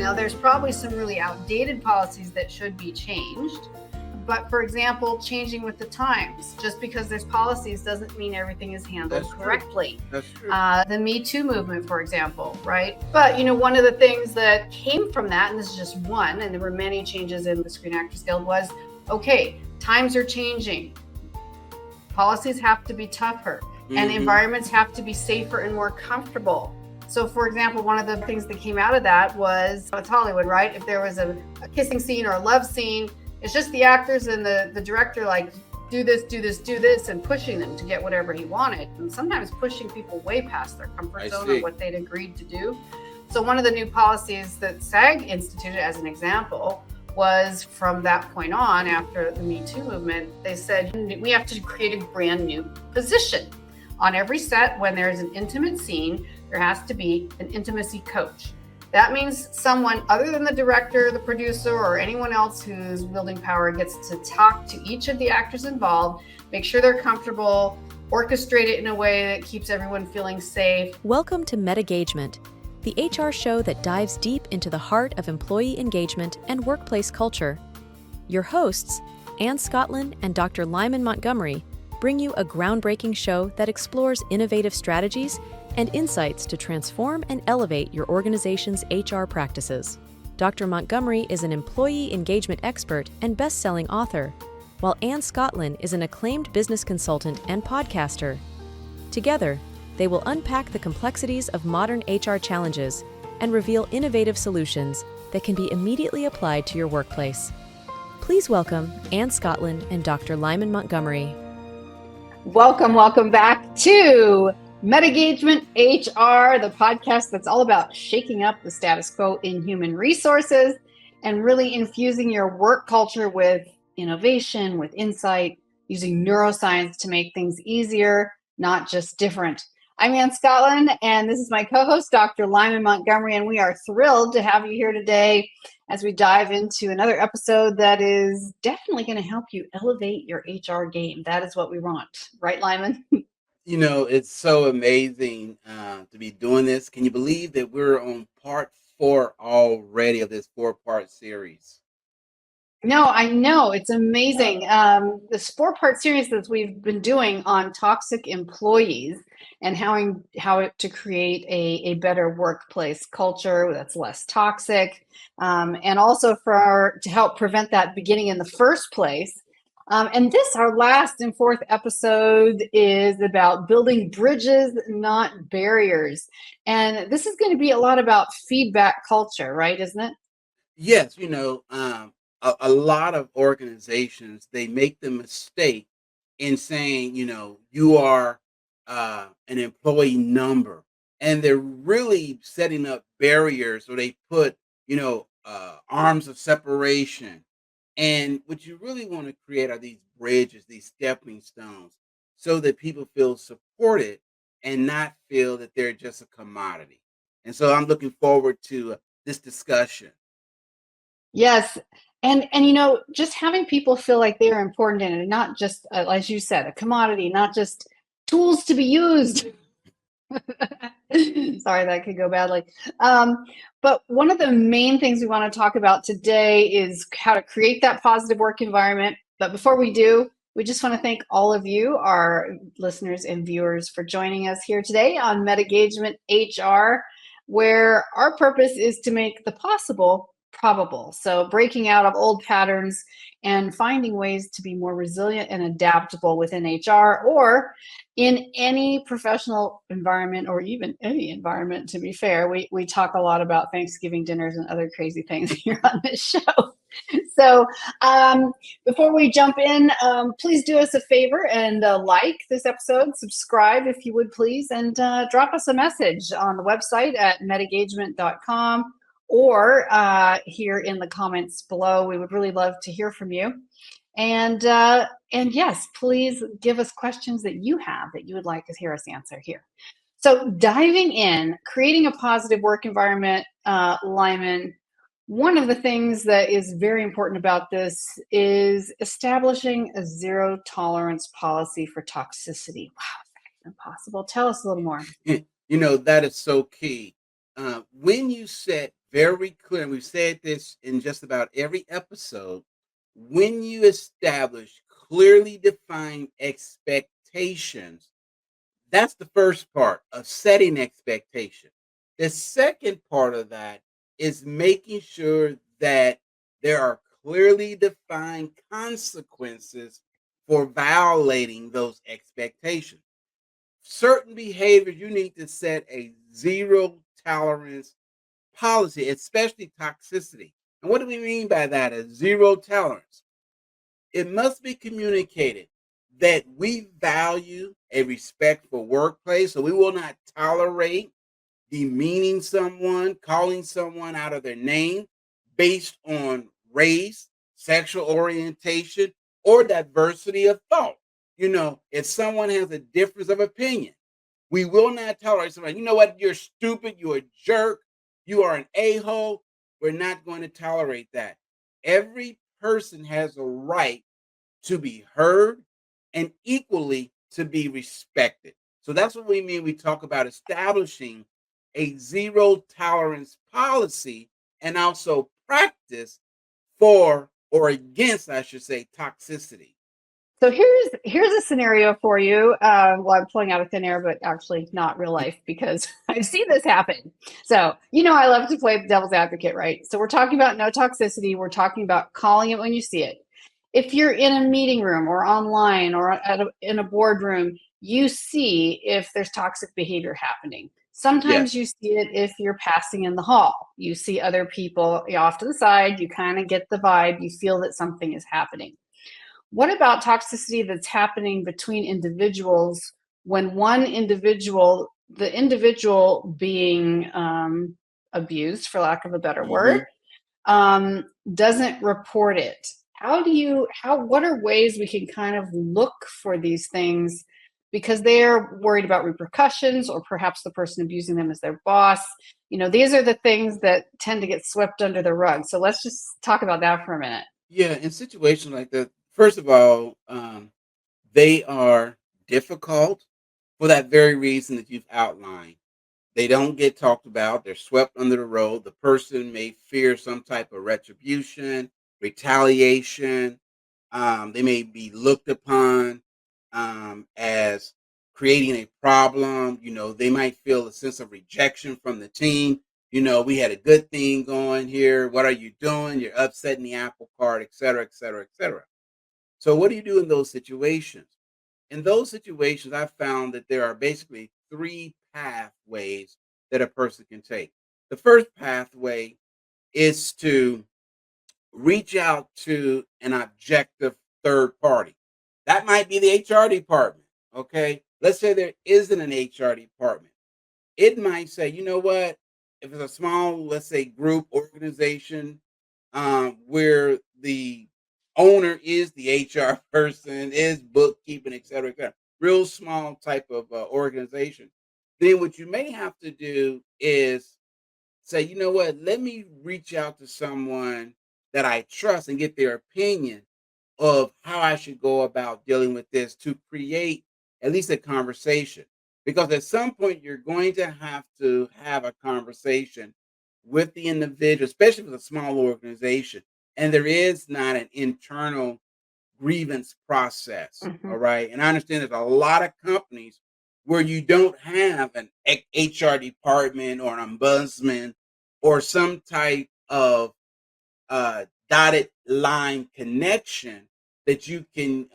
Now, there's probably some really outdated policies that should be changed. But for example, changing with the times. Just because there's policies doesn't mean everything is handled correctly. That's true. The Me Too movement, for example, right? But one of the things that came from that, and this is just one, and there were many changes in the Screen Actors Guild, was, okay, times are changing. Policies have to be tougher, and environments have to be safer and more comfortable. So, for example, one of the things that came out of that was, it's Hollywood, right? If there was a kissing scene or a love scene, it's just the actors and the director like, do this, and pushing them to get whatever he wanted. And sometimes pushing people way past their comfort zone or what they'd agreed to do. So one of the new policies that SAG instituted, as an example, was from that point on, after the Me Too movement, they said, we have to create a brand new position. On every set, when there's an intimate scene, there has to be an intimacy coach. That means someone other than the director, the producer, or anyone else who's wielding power gets to talk to each of the actors involved, make sure they're comfortable, orchestrate it in a way that keeps everyone feeling safe. Welcome to MetaGagement, the HR show that dives deep into the heart of employee engagement and workplace culture. Your hosts, Ann Scottlin and Dr. Lyman Montgomery, bring you a groundbreaking show that explores innovative strategies and insights to transform and elevate your organization's HR practices. Dr. Montgomery is an employee engagement expert and best-selling author, while Ann Scottlin is an acclaimed business consultant and podcaster. Together, they will unpack the complexities of modern HR challenges and reveal innovative solutions that can be immediately applied to your workplace. Please welcome Ann Scottlin and Dr. Lyman Montgomery. Welcome back to MetaGagement-HR, the podcast that's all about shaking up the status quo in human resources and really infusing your work culture with innovation, with insight, using neuroscience to make things easier, not just different. I'm Ann Scottlin, and this is my co-host, Dr. Lyman Montgomery, and we are thrilled to have you here today as we dive into another episode that is definitely going to help you elevate your HR game. That is what we want. Right, Lyman? It's so amazing to be doing this. Can you believe that we're on part 4 already of this 4-part series? No, I know. It's amazing. This 4-part series that we've been doing on toxic employees and how to create a better workplace culture that's less toxic, and also to help prevent that beginning in the first place. And this, our last and 4th episode, is about building bridges, not barriers. And this is going to be a lot about feedback culture, right? Isn't it? Yes, a lot of organizations, they make the mistake in saying, you are an employee number, and they're really setting up barriers, or they put, arms of separation. And what you really want to create are these bridges, these stepping stones, so that people feel supported and not feel that they're just a commodity. And so I'm looking forward to this discussion. Yes. And just having people feel like they are important in it, not just, as you said, a commodity, not just tools to be used. Sorry, that could go badly. But one of the main things we want to talk about today is how to create that positive work environment. But before we do, we just want to thank all of you, our listeners and viewers, for joining us here today on MetaGagement-HR, where our purpose is to make the possible probable. So breaking out of old patterns and finding ways to be more resilient and adaptable within HR or in any professional environment, or even any environment, to be fair. We talk a lot about Thanksgiving dinners and other crazy things here on this show. So before we jump in, please do us a favor and like this episode, subscribe if you would please, and drop us a message on the website at metagagement.com. or here in the comments below. We would really love to hear from you. And yes, please give us questions that you have that you would like to hear us answer here. So diving in, creating a positive work environment, Lyman, one of the things that is very important about this is establishing a zero tolerance policy for toxicity. Wow, that's impossible. Tell us a little more. That is so key. When you set very clear, and we've said this in just about every episode, when you establish clearly defined expectations, that's the first part of setting expectation. The second part of that is making sure that there are clearly defined consequences for violating those expectations. Certain behaviors, you need to set a zero tolerance policy, especially toxicity. And what do we mean by that? A zero tolerance. It must be communicated that we value a respectful workplace, so we will not tolerate demeaning someone, calling someone out of their name based on race, sexual orientation, or diversity of thought. If someone has a difference of opinion, we will not tolerate somebody. You know what? You're stupid. You're a jerk. You are an a-hole. We're not going to tolerate that. Every person has a right to be heard and equally to be respected. So that's what we mean. We talk about establishing a zero tolerance policy and also practice for or against, I should say, toxicity. So here's a scenario for you. Well, I'm pulling out of thin air, but actually not real life because I've seen this happen. So I love to play the devil's advocate, right? So we're talking about no toxicity. We're talking about calling it when you see it. If you're in a meeting room or online or in a boardroom, you see if there's toxic behavior happening. Sometimes Yes. you see it if you're passing in the hall. You see other people off to the side. You kind of get the vibe. You feel that something is happening. What about toxicity that's happening between individuals when the individual being abused, for lack of a better Mm-hmm. word, doesn't report it? What are ways we can kind of look for these things because they're worried about repercussions, or perhaps the person abusing them is their boss? These are the things that tend to get swept under the rug. So let's just talk about that for a minute. Yeah, in situations like that, first of all, they are difficult for that very reason that you've outlined. They don't get talked about. They're swept under the rug. The person may fear some type of retribution, retaliation. They may be looked upon as creating a problem. They might feel a sense of rejection from the team. We had a good thing going here. What are you doing? You're upsetting the apple cart, et cetera, et cetera, et cetera. So, what do you do in those situations? In those situations, I've found that there are basically three pathways that a person can take. The first pathway is to reach out to an objective third party. That might be the HR department. Okay. Let's say there isn't an HR department. It might say, you know what? If it's a small, let's say, group organization where the owner is the HR person, is bookkeeping, et cetera, real small type of organization, then what you may have to do is say, you know what, let me reach out to someone that I trust and get their opinion of how I should go about dealing with this to create at least a conversation. Because at some point, you're going to have a conversation with the individual, especially with a small organization. And there is not an internal grievance process. Mhm. All right. And I understand there's a lot of companies where you don't have an HR department or an ombudsman or some type of dotted line connection that you can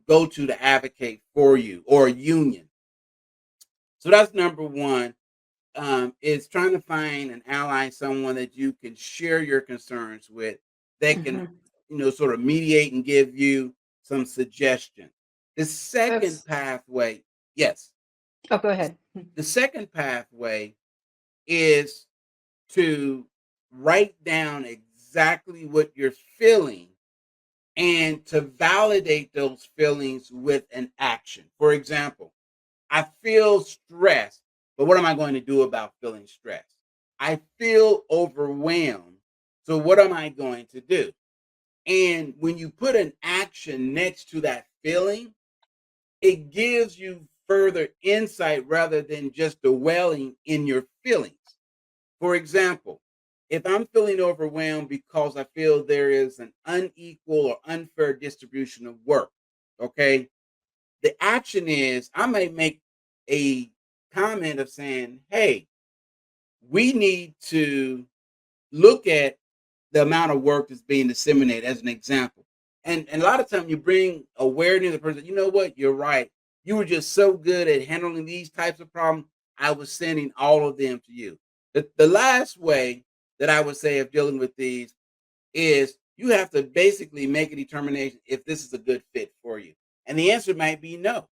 go to advocate for you, or a union. So that's number one, is trying to find an ally, someone that you can share your concerns with, that can, Mhm. sort of mediate and give you some suggestion. The second That's pathway, yes, Oh, go ahead. the second pathway is to write down exactly what you're feeling and to validate those feelings with an action. For example, I feel stressed, but what am I going to do about feeling stressed? I feel overwhelmed. So what am I going to do? And when you put an action next to that feeling, it gives you further insight rather than just dwelling in your feelings. For example, if I'm feeling overwhelmed because I feel there is an unequal or unfair distribution of work, okay, the action is I may make a comment of saying, hey, we need to look at the amount of work that's being disseminated as an example. And a lot of times you bring awareness to the person, you know what, you're right. You were just so good at handling these types of problems. I was sending all of them to you. The last way that I would say of dealing with these is you have to basically make a determination if this is a good fit for you. And the answer might be no.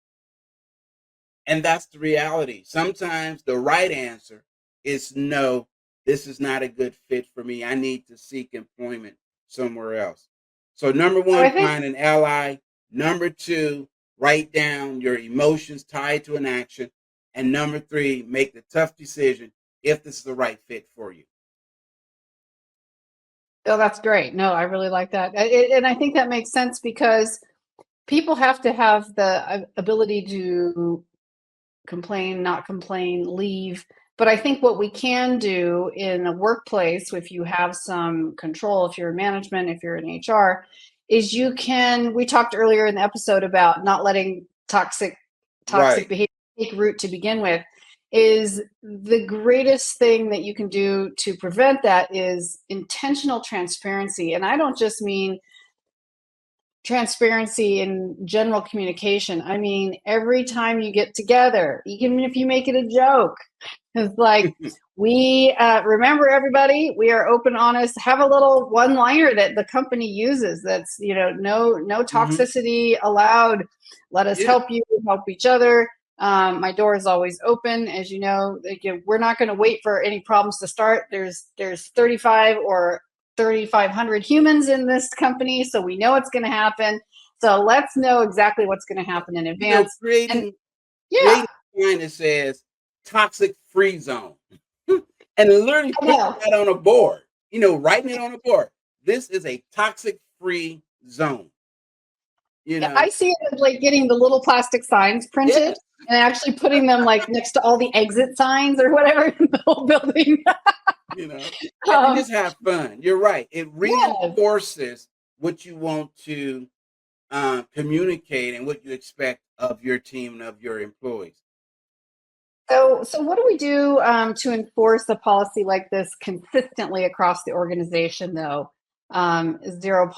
And that's the reality. Sometimes the right answer is no, this is not a good fit for me. I need to seek employment somewhere else. So, number So I one, think find an ally. Number two, write down your emotions tied to an action. And number three, make the tough decision if this is the right fit for you. oh, that's great. No, I really like that. And I think that makes sense because people have to have the ability to complain, not complain, leave. But I think what we can do in a workplace, if you have some control, if you're in management, if you're in HR, is we talked earlier in the episode about not letting toxic Right. behavior take root to begin with. Is the greatest thing that you can do to prevent that is intentional transparency. And I don't just mean transparency in general communication. I mean, every time you get together, even if you make it a joke, it's like, we remember, everybody, we are open, honest, have a little one liner that the company uses that's, no Mhm. toxicity allowed. Let us Yeah. help you, help each other. My door is always open. As you know, we're not going to wait for any problems to start. There's 35 or 3,500 humans in this company, so we know it's going to happen. So let's know exactly what's going to happen in advance. And yeah, Creating a sign that says toxic free zone. And literally I putting know. that on a board, writing it on a board. This is a toxic free zone, you Yeah, I know. see it as like getting the little plastic signs printed Yes, and actually putting them like next to all the exit signs or whatever in the whole building. you know, and um, just have fun. You're right. It yeah. reinforces what you want to communicate and what you expect of your team and of your employees. So what do we do to enforce a policy like this consistently across the organization, though? Zero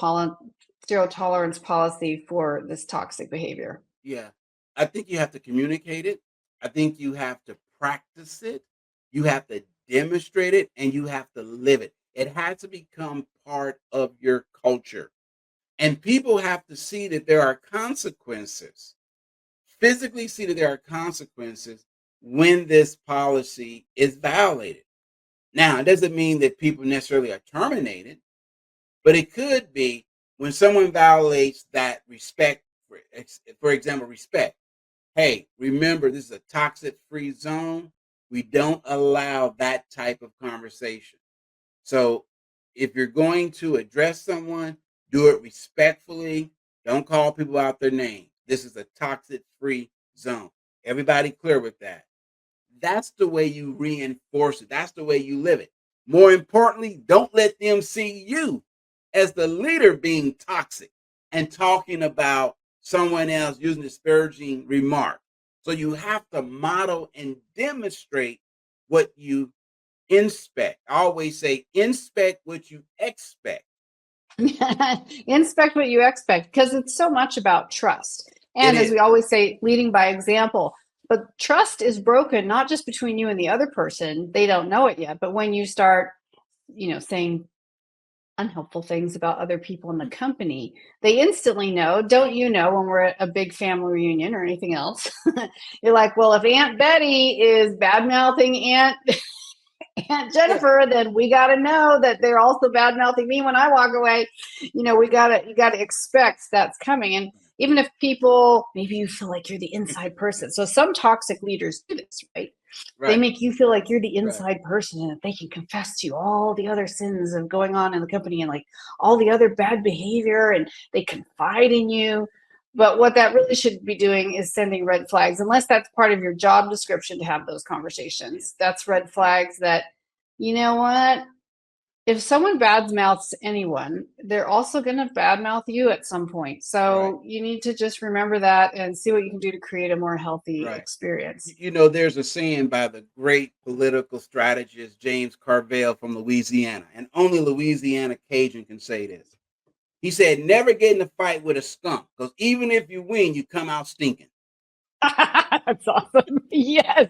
tolerance policy for this toxic behavior. Yeah. I think you have to communicate it. I think you have to practice it. You have to demonstrate it and you have to live it. It has to become part of your culture. And people have to see that there are consequences, physically see that there are consequences when this policy is violated. Now, it doesn't mean that people necessarily are terminated, but it could be when someone violates that respect, for example, respect. Hey, remember, this is a toxic free zone. We don't allow that type of conversation. So if you're going to address someone, do it respectfully. Don't call people out their name. This is a toxic free zone. Everybody clear with that. That's the way you reinforce it. That's the way you live it. More importantly, don't let them see you as the leader being toxic and talking about someone else using disparaging remarks. So you have to model and demonstrate what you inspect. I always say inspect what you expect. Inspect what you expect, because it's so much about trust. It And as is. we always say, leading by example. But trust is broken not just between you and the other person. They don't know it yet. But when you start, saying unhelpful things about other people in the company, they instantly know. Don't you know, when we're at a big family reunion or anything else, you're like, well, if Aunt Betty is bad mouthing Aunt Yeah. Jennifer, then we got to know that they're also bad mouthing me when I walk away. You got to expect that's coming. And even if people, maybe you feel like you're the inside person. So some toxic leaders do this, right? They Right. make you feel like you're the Right. inside person and that they can confess to you all the other sins of going on in the company and like all the other bad behavior, and they confide in you. But what that really should be doing is sending red flags, unless that's part of your job description to have those Yeah. conversations. That's red Yeah. flags that, you know what? if someone badmouths anyone, they're also going to badmouth you at some point. So you need to just remember that and see what you can do to create a more healthy Right. experience. There's a saying by the great political strategist James Carville from Louisiana, and only Louisiana Cajun can say this. He said, never get in a fight with a skunk, because even if you win, you come out stinking. That's awesome. Yes.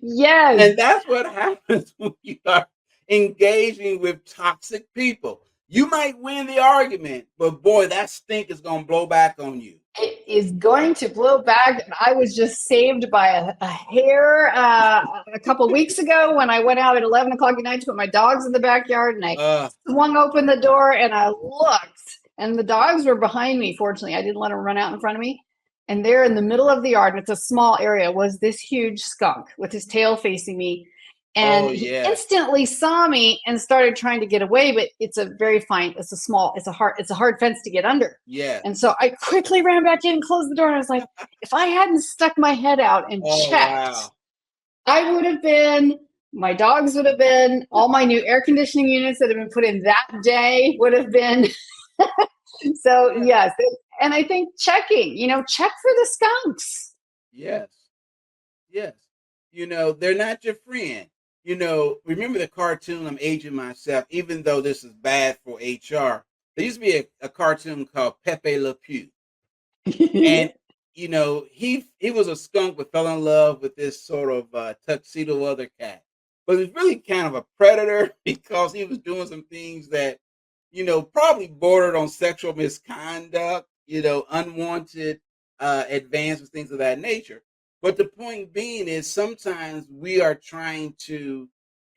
Yes. And that's what happens when you are engaging with toxic people. You might win the argument, but boy, that stink is going to blow back on you. It is going to blow back. I was just saved by a hair a couple weeks ago when I went out at 11 o'clock at night to put my dogs in the backyard, and I swung open the door and I looked, and the dogs were behind me. Fortunately, I didn't let them run out in front of me. And there in the middle of the yard, and it's a small area, was this huge skunk with his tail facing me. And he instantly saw me and started trying to get away, but it's a hard fence to get under. Yeah. And so I quickly ran back in and closed the door. And I was like, if I hadn't stuck my head out and checked, I would have been, my dogs would have been, all my new air conditioning units that have been put in that day would have been. So yes. And I think checking, check for the skunks. Yes. Yes. They're not your friend. Remember the cartoon, I'm aging myself, even though this is bad for HR. There used to be a cartoon called Pepe Le Pew. And, he was a skunk but fell in love with this sort of tuxedo other cat. But he was really kind of a predator because he was doing some things that, probably bordered on sexual misconduct, unwanted advances, things of that nature. But the point being is sometimes we are trying to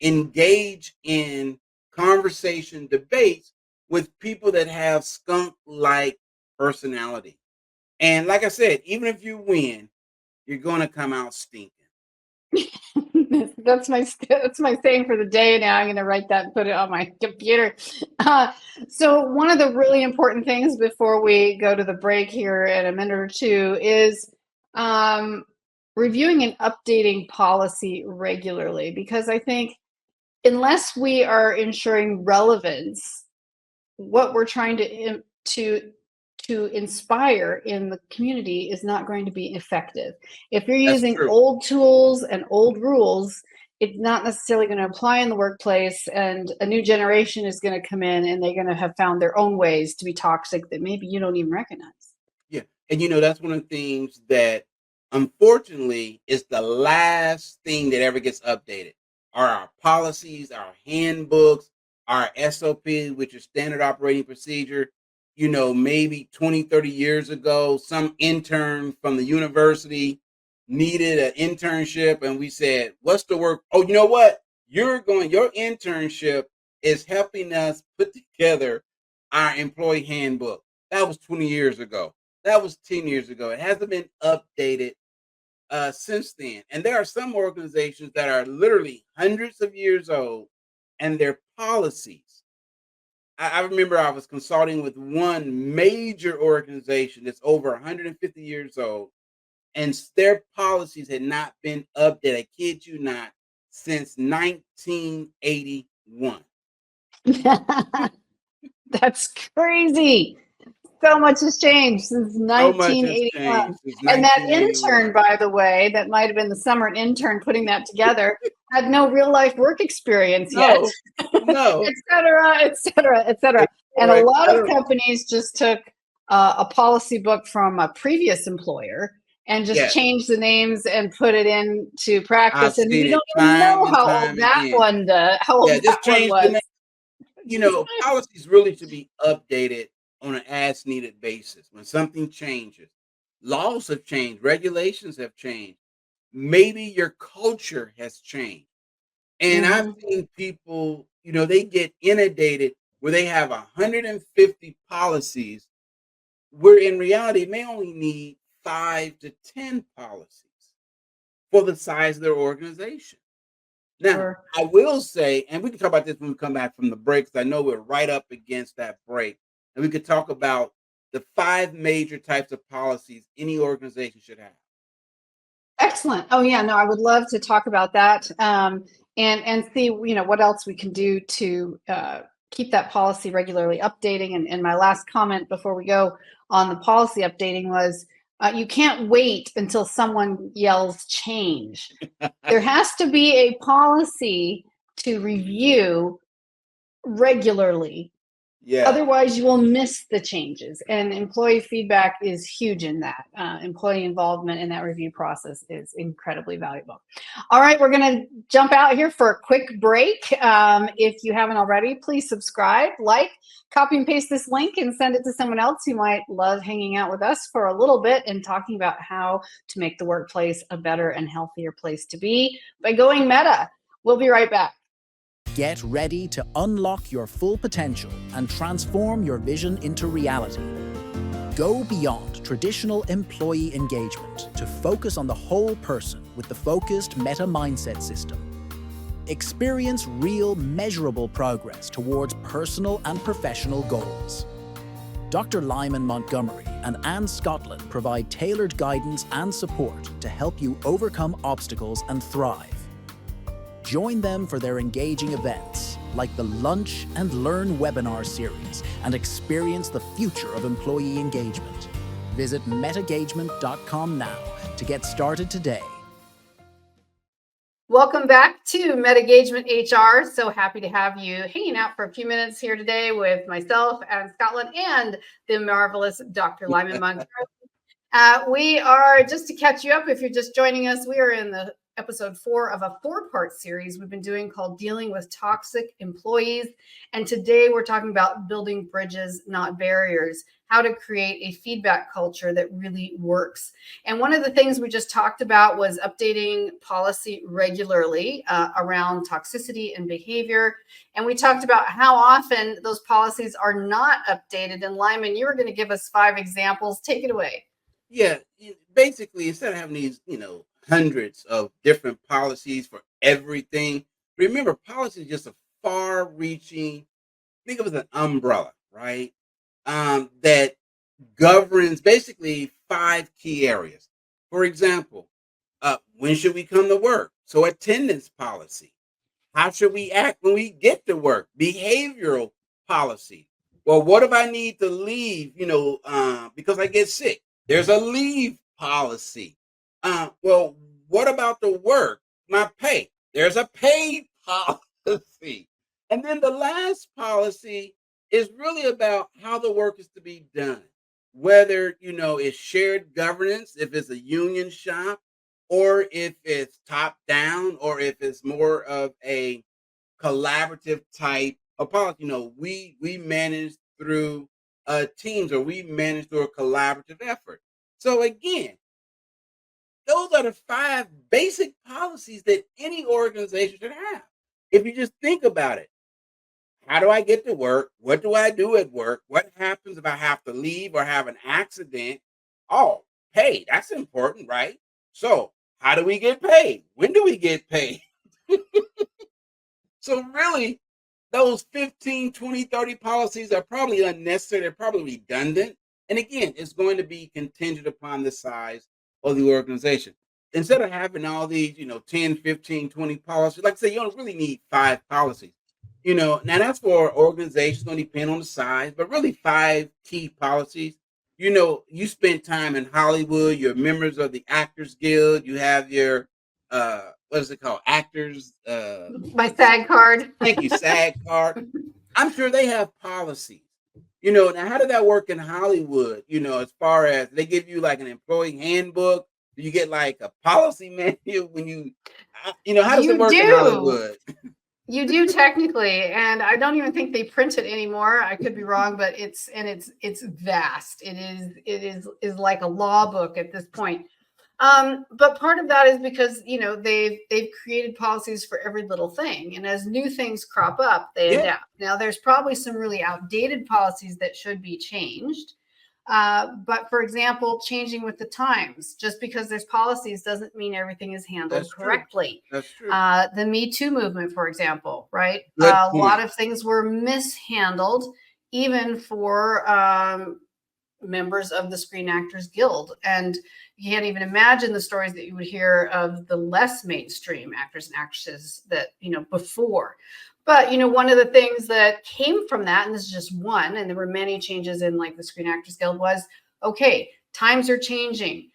engage in conversation debates with people that have skunk-like personality. And like I said, even if you win, you're going to come out stinking. That's my saying for the day. Now I'm going to write that and put it on my computer. So one of the really important things before we go to the break here in a minute or two is reviewing and updating policy regularly, because I think unless we are ensuring relevance, what we're trying to inspire in the community is not going to be effective. If you're using old tools and old rules, it's not necessarily going to apply in the workplace, and a new generation is going to come in and they're going to have found their own ways to be toxic that maybe you don't even recognize. Yeah. And that's one of the things that unfortunately is the last thing that ever gets updated are our policies, our handbooks, our SOP, which is standard operating procedure. Maybe 20, 30 years ago, some intern from the university needed an internship, and we said, what's the work? Oh, you know what? Your internship is helping us put together our employee handbook. That was 20 years ago. That was 10 years ago. It hasn't been updated since then. And there are some organizations that are literally hundreds of years old, and their policies. I remember I was consulting with one major organization that's over 150 years old, and their policies had not been updated, I kid you not, since 1981. That's crazy. So much has changed since 1981. And that intern, by the way, that might have been the summer intern putting that together, had no real life work experience yet. No. Et cetera, et cetera, et cetera. And a lot of companies just took a policy book from a previous employer and just changed the names and put it into practice. And we don't even know how old that one was. Policies really should be updated on an as needed basis. When something changes, laws have changed, regulations have changed, maybe your culture has changed. And I've seen people, they get inundated where they have 150 policies, where in reality they only need 5 to 10 policies for the size of their organization. Now, I will say, and we can talk about this when we come back from the break, because I know we're right up against that break. And we could talk about the 5 major types of policies any organization should have. Excellent. Oh yeah, no, I would love to talk about that and see what else we can do to keep that policy regularly updating. And my last comment before we go on the policy updating was, you can't wait until someone yells change. There has to be a policy to review regularly. Yeah. Otherwise, you will miss the changes. And employee feedback is huge in that. Employee involvement in that review process is incredibly valuable. All right, we're going to jump out here for a quick break. If you haven't already, please subscribe, like, copy and paste this link and send it to someone else who might love hanging out with us for a little bit and talking about how to make the workplace a better and healthier place to be by going meta. We'll be right back. Get ready to unlock your full potential and transform your vision into reality. Go beyond traditional employee engagement to focus on the whole person with the focused Meta Mindset system. Experience real, measurable progress towards personal and professional goals. Dr. Lyman Montgomery and Scottlin provide tailored guidance and support to help you overcome obstacles and thrive. Join them for their engaging events, like the Lunch and Learn webinar series, and experience the future of employee engagement. Visit MetaGagement.com now to get started today. Welcome back to MetaGagement-HR. So happy to have you hanging out for a few minutes here today with myself and Scotland and the marvelous Dr. Lyman Montgomery. We are, just to catch you up, if you're just joining us, we are in the episode 4 of a 4-part series we've been doing called Dealing with Toxic Employees. And today we're talking about building bridges, not barriers, how to create a feedback culture that really works. And one of the things we just talked about was updating policy regularly around toxicity and behavior. And we talked about how often those policies are not updated. And Lyman, you were going to give us 5 examples. Take it away. Yeah. Basically, instead of having these, hundreds of different policies for everything, remember, policy is just a far-reaching, think of it as an umbrella, right? That governs basically 5 key areas. For example, when should we come to work? So attendance policy. How should we act when we get to work? Behavioral policy. Well, what if I need to leave, because I get sick? There's a leave policy. Well, what about the work? My pay. There's a pay policy. And then the last policy is really about how the work is to be done. Whether, it's shared governance, if it's a union shop, or if it's top down, or if it's more of a collaborative type of policy. We manage through teams, or we manage through a collaborative effort. So again, those are the 5 basic policies that any organization should have. If you just think about it, how do I get to work? What do I do at work? What happens if I have to leave or have an accident? Oh, pay, that's important, right? So how do we get paid? When do we get paid? So really, those 15, 20, 30 policies are probably unnecessary. They're probably redundant. And again, it's going to be contingent upon the size of the organization. Instead of having all these, 10, 15, 20 policies, like I say, you don't really need 5 policies. Now that's for organizations, going to depend on the size, but really 5 key policies. You spend time in Hollywood, you're members of the Actors Guild, you have your, what is it called? Actors. My SAG card. Thank you, SAG card. I'm sure they have policies. Now how did that work in Hollywood? As far as they give you like an employee handbook, do you get like a policy manual when how does it work in Hollywood? You do technically, and I don't even think they print it anymore. I could be wrong, but it's vast. It is like a law book at this point. But part of that is because they've created policies for every little thing, and as new things crop up, they adapt. Now, there's probably some really outdated policies that should be changed. But for example, changing with the times, just because there's policies doesn't mean everything is handled correctly. That's true. The Me Too movement, for example, right? A lot of things were mishandled, even for members of the Screen Actors Guild. And, you can't even imagine the stories that you would hear of the less mainstream actors and actresses that, before. But, one of the things that came from that, and this is just one, and there were many changes in like the Screen Actors Guild, was, okay, times are changing.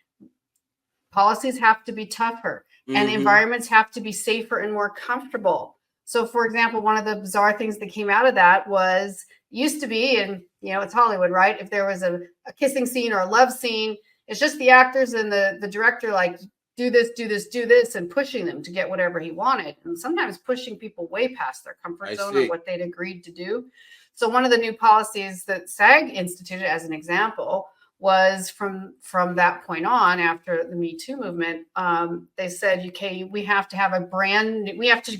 Policies have to be tougher, and environments have to be safer and more comfortable. So, for example, one of the bizarre things that came out of that was, used to be, and it's Hollywood, right? If there was a kissing scene or a love scene, it's just the actors and the director like, do this, do this, do this, and pushing them to get whatever he wanted, and sometimes pushing people way past their comfort zone or what they'd agreed to do. So one of the new policies that SAG instituted, as an example, was from that point on, after the Me Too movement, they said, okay, we have to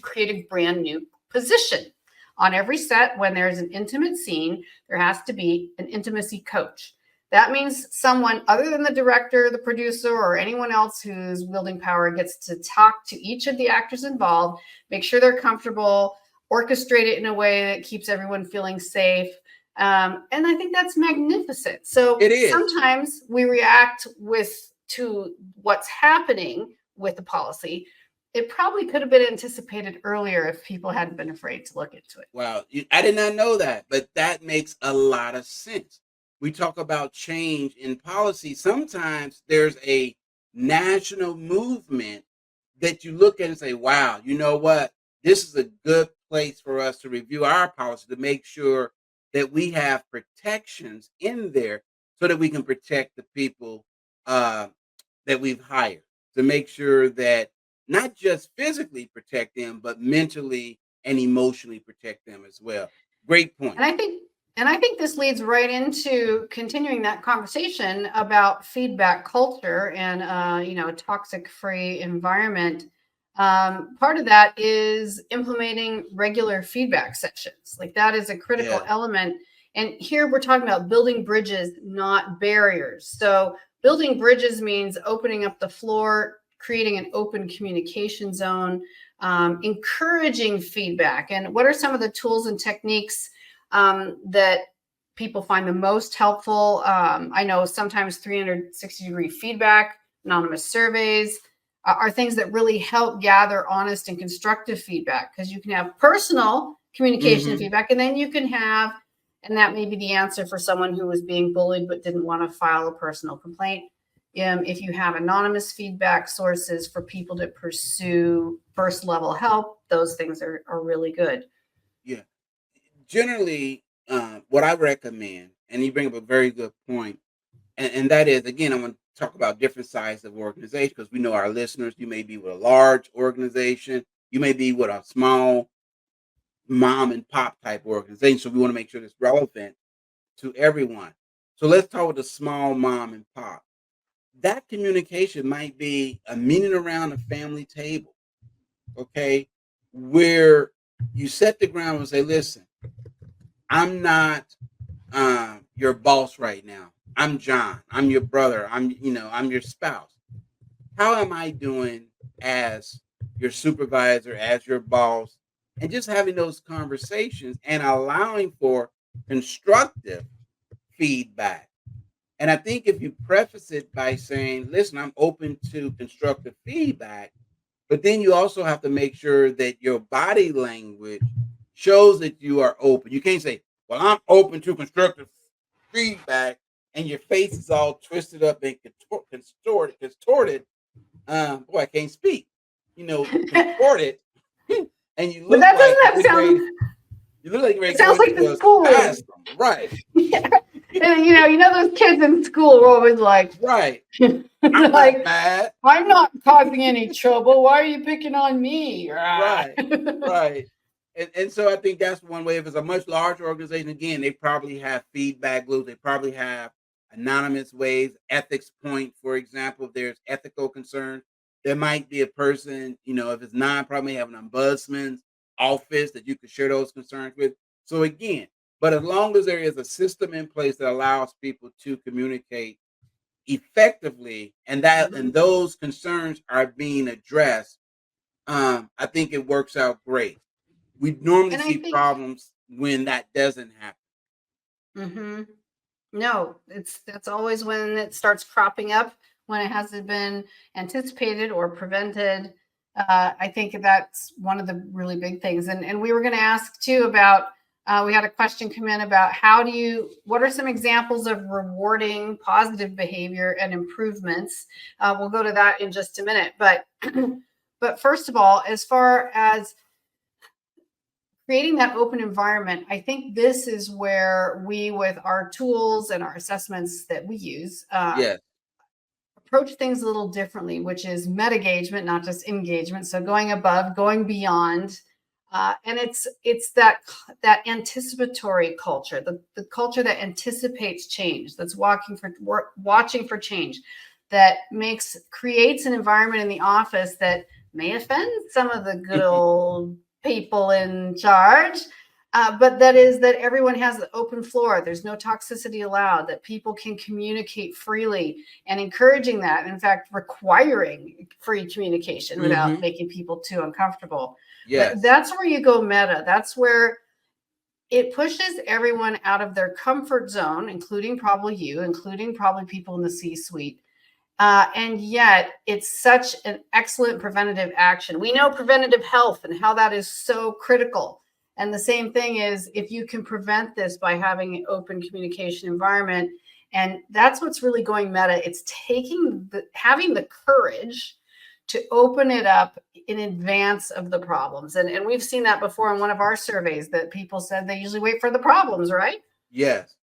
create a brand new position on every set. When there's an intimate scene, there has to be an intimacy coach. That means someone other than the director, the producer, or anyone else who's wielding power gets to talk to each of the actors involved, make sure they're comfortable, orchestrate it in a way that keeps everyone feeling safe. And I think that's magnificent. So sometimes we react to what's happening with the policy. It probably could have been anticipated earlier if people hadn't been afraid to look into it. Wow. I did not know that, but that makes a lot of sense. We talk about change in policy. Sometimes there's a national movement that you look at and say, wow, you know what? This is a good place for us to review our policy to make sure that we have protections in there so that we can protect the people that we've hired, to make sure that not just physically protect them, but mentally and emotionally protect them as well. Great point. And I think this leads right into continuing that conversation about feedback culture and a toxic-free environment. Part of that is implementing regular feedback sessions. Like, that is a critical element. And here we're talking about building bridges, not barriers. So building bridges means opening up the floor, creating an open communication zone, encouraging feedback. And what are some of the tools and techniques that people find the most helpful? I know sometimes 360-degree feedback, anonymous surveys are things that really help gather honest and constructive feedback, because you can have personal communication feedback, and then you can have, and that may be the answer for someone who was being bullied but didn't want to file a personal complaint. If you have anonymous feedback sources for people to pursue first level help, those things are really good. Yeah. Generally, what I recommend, and you bring up a very good point, and that is, again, I'm going to talk about different sizes of organization, because we know our listeners, you may be with a large organization, you may be with a small mom and pop type organization. So we want to make sure it's relevant to everyone. So let's talk with the small mom and pop. That communication might be a meeting around a family table, okay, where you set the ground and say, listen, I'm not your boss right now. I'm John. I'm your brother. I'm your spouse. How am I doing as your supervisor, as your boss? And just having those conversations and allowing for constructive feedback. And I think if you preface it by saying, listen, I'm open to constructive feedback, but then you also have to make sure that your body language shows that you are open. You can't say, well, I'm open to constructive feedback, and your face is all twisted up and contorted. Boy, I can't speak. Contorted, and you look But that like doesn't sound. You look like you're ready it sounds like the school. Right. Yeah. And those kids in school were always like, right. I'm like, not mad. I'm not causing any trouble. Why are you picking on me? Right. Right. And so I think that's one way. If it's a much larger organization, again, they probably have feedback loops. They probably have anonymous ways, ethics point, for example, if there's ethical concerns. There might be a person, if it's probably have an ombudsman's office that you can share those concerns with. So again, but as long as there is a system in place that allows people to communicate effectively, and those concerns are being addressed, I think it works out great. We normally see problems when that doesn't happen. No, that's always when it starts cropping up. when it hasn't been anticipated or prevented. I think that's one of the really big things. And we were going to ask too about, we had a question come in about what are some examples of rewarding positive behavior and improvements? We'll go to that in just a minute. But, but first of all, as far as creating that open environment, I think this is where we, with our tools and our assessments that we use, Yes. approach things a little differently, which is MetaGagement, not just engagement. So going above, going beyond, and it's that anticipatory culture, the culture that anticipates change, that's watching for change, that creates an environment in the office that may offend some of the good old people in charge. But that is that everyone has an open floor. There's no toxicity allowed, that people can communicate freely, and encouraging that. In fact, requiring free communication without making people too uncomfortable. Yes. But that's where you go meta. That's where it pushes everyone out of their comfort zone, including probably people in the C-suite. And yet it's such an excellent preventative action. We know preventative health and how that is so critical. And the same thing is, if you can prevent this by having an open communication environment, and that's what's really going meta. It's having the courage to open it up in advance of the problems. And we've seen that before in one of our surveys, that people said they usually wait for the problems, right? Yes.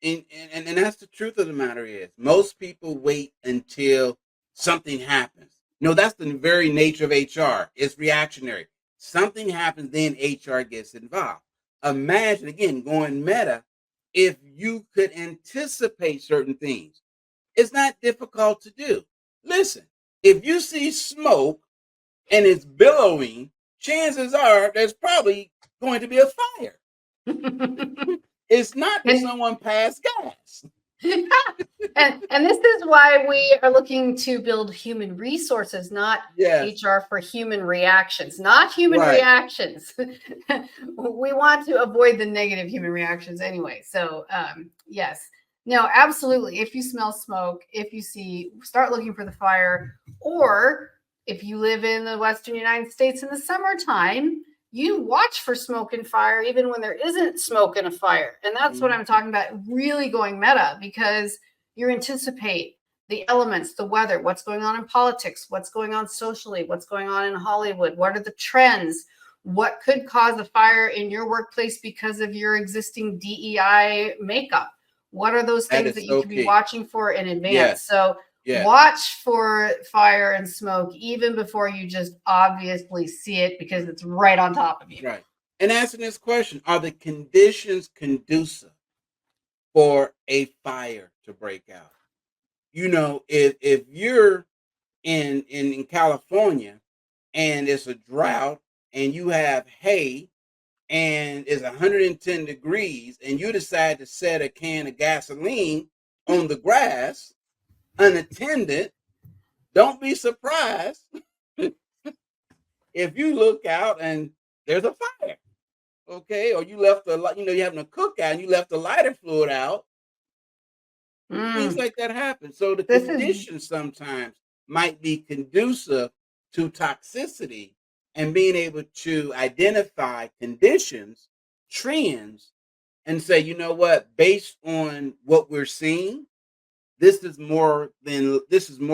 And that's the truth of the matter is, most people wait until something happens. No, that's the very nature of HR. It's reactionary. Something happens, then HR gets involved. Imagine, again, going meta, if you could anticipate certain things. It's not difficult to do. Listen, if you see smoke and it's billowing, chances are there's probably going to be a fire. It's not that someone passed gas. and this is why we are looking to build human resources, not HR for human reactions, not human reactions. We want to avoid the negative human reactions anyway. So yes, no, absolutely. If you smell smoke, start looking for the fire, or if you live in the Western United States in the summertime, you watch for smoke and fire even when there isn't smoke and a fire. And that's what I'm talking about, really going meta, because you anticipate the elements, the weather, what's going on in politics, what's going on socially, what's going on in Hollywood, what are the trends, what could cause a fire in your workplace because of your existing DEI makeup. What are those things that you can be watching for in advance? Yes. So watch for fire and smoke even before you just obviously see it, because it's right on top of you. Right. And answering this question, are the conditions conducive for a fire to break out? You know, if you're in California and it's a drought and you have hay and it's 110 degrees and you decide to set a can of gasoline on the grass unattended, don't be surprised if you look out and there's a fire, okay? Or you left you're having a cookout and you left the lighter fluid out. Things like that happen. So the conditions sometimes might be conducive to toxicity, and being able to identify conditions, trends, and say, you know what, based on what we're seeing, this is more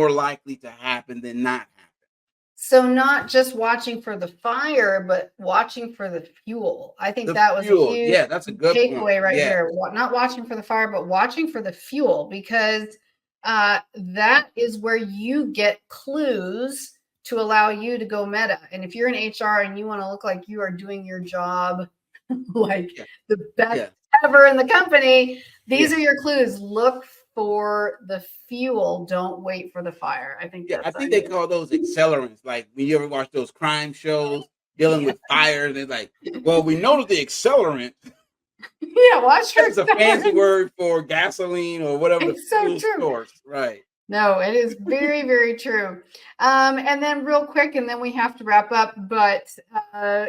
likely to happen than not happen. So not just watching for the fire, but watching for the fuel. I think that was a huge that's a good takeaway point. Right here. Not watching for the fire, but watching for the fuel, because that is where you get clues to allow you to go meta. And if you're in HR and you want to look like you are doing your job like the best ever in the company, these are your clues. Look for the fuel. Don't wait for the fire. I think they call those accelerants. Like when you ever watch those crime shows dealing with fire, they're like, well, we know that the accelerant watch for it's a fancy word for gasoline or whatever. It's so true. Source. Right. No, it is very, very true. And then real quick, and then we have to wrap up, but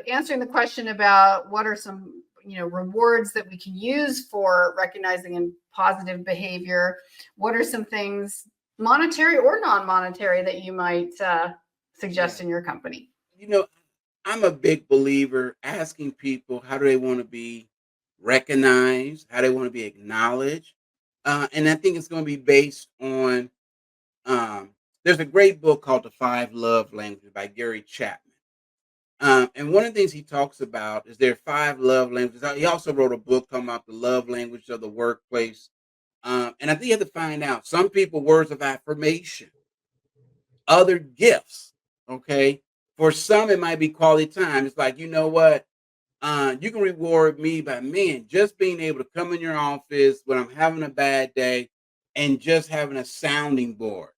answering the question about what are some rewards that we can use for recognizing and positive behavior. What are some things monetary or non-monetary, that you might suggest in your company? I'm a big believer asking people how do they want to be recognized, how they want to be acknowledged. And I think it's going to be based on, um, there's a great book called The Five Love Languages by Gary Chapman. And one of the things he talks about is there are five love languages. He also wrote a book talking about the love language of the workplace. And I think you have to find out some people words of affirmation, other gifts. Okay. For some, it might be quality time. It's like, you know what? You can reward me by just being able to come in your office when I'm having a bad day and just having a sounding board.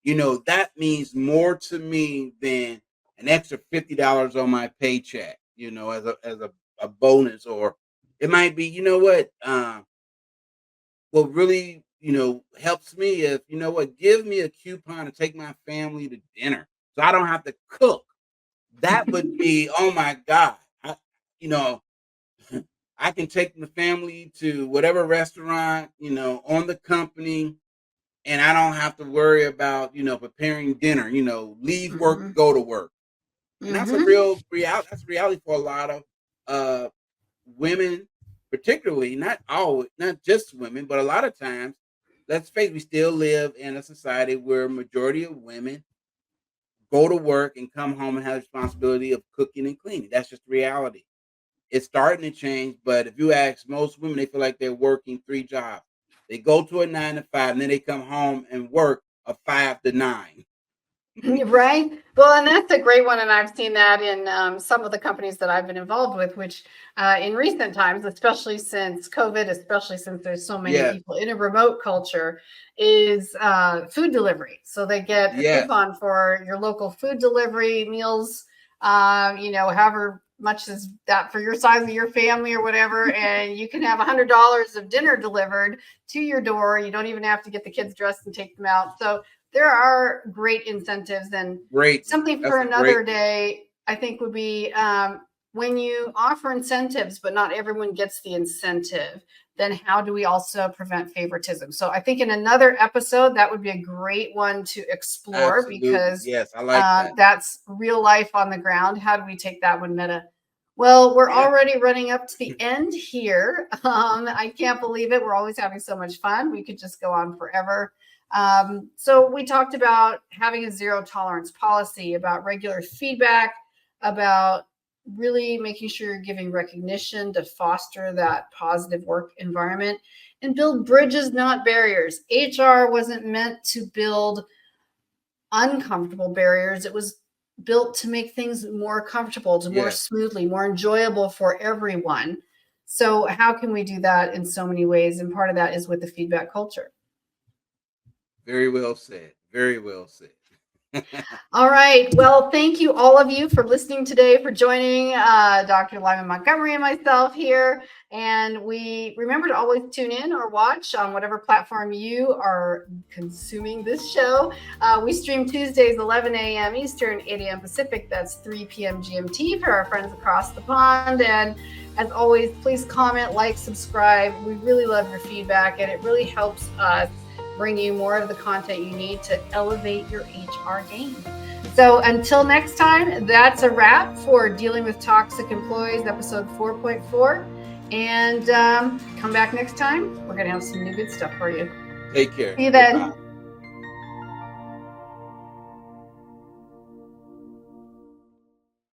That means more to me than an extra $50 on my paycheck, as a bonus. Or it might be, what really, helps me is, give me a coupon to take my family to dinner so I don't have to cook. That would be, oh my God. You know, I can take the family to whatever restaurant, on the company, and I don't have to worry about, preparing dinner, leave work to Mm-hmm. go to work. And that's a Mm-hmm. real reality. That's reality for a lot of uh, women, particularly, not just women, but a lot of times, let's face it, we still live in a society where a majority of women go to work and come home and have the responsibility of cooking and cleaning. That's just reality. It's starting to change, but if you ask most women, they feel like they're working three jobs. They go to a 9 to 5, and then they come home and work a 5 to 9. Right. Well, and that's a great one. And I've seen that in some of the companies that I've been involved with, which in recent times, especially since COVID, especially since there's so many Yes, people in a remote culture, is food delivery. So they get a yes, coupon for your local food delivery meals, however much is that for your size of your family or whatever. And you can have $100 of dinner delivered to your door. You don't even have to get the kids dressed and take them out. So there are great incentives, and great one. something for That's a great another one. day, I think, would be when you offer incentives, but not everyone gets the incentive, then how do we also prevent favoritism? So I think in another episode, that would be a great one to explore, Absolutely. because Yes, I like that. that's real life on the ground. How do we take that one meta? Well, we're Yeah. already running up to the end here. I can't believe it. We're always having so much fun. We could just go on forever. So we talked about having a zero tolerance policy, about regular feedback, about really making sure you're giving recognition to foster that positive work environment, and build bridges, not barriers. HR wasn't meant to build uncomfortable barriers. It was built to make things more comfortable, to more Yes. smoothly, more enjoyable for everyone. So how can we do that in so many ways? And part of that is with the feedback culture. Very well said. Very well said. All right. Well, thank you, all of you, for listening today, for joining Dr. Lyman Montgomery and myself here. And we remember to always tune in or watch on whatever platform you are consuming this show. We stream Tuesdays, 11 a.m. Eastern, 8 a.m. Pacific. That's 3 p.m. GMT for our friends across the pond. And as always, please comment, like, subscribe. We really love your feedback, and it really helps us bring you more of the content you need to elevate your HR game. So until next time, that's a wrap for Dealing with Toxic Employees, episode 4.4. And come back next time. We're going to have some new good stuff for you. Take care. See you then. Goodbye.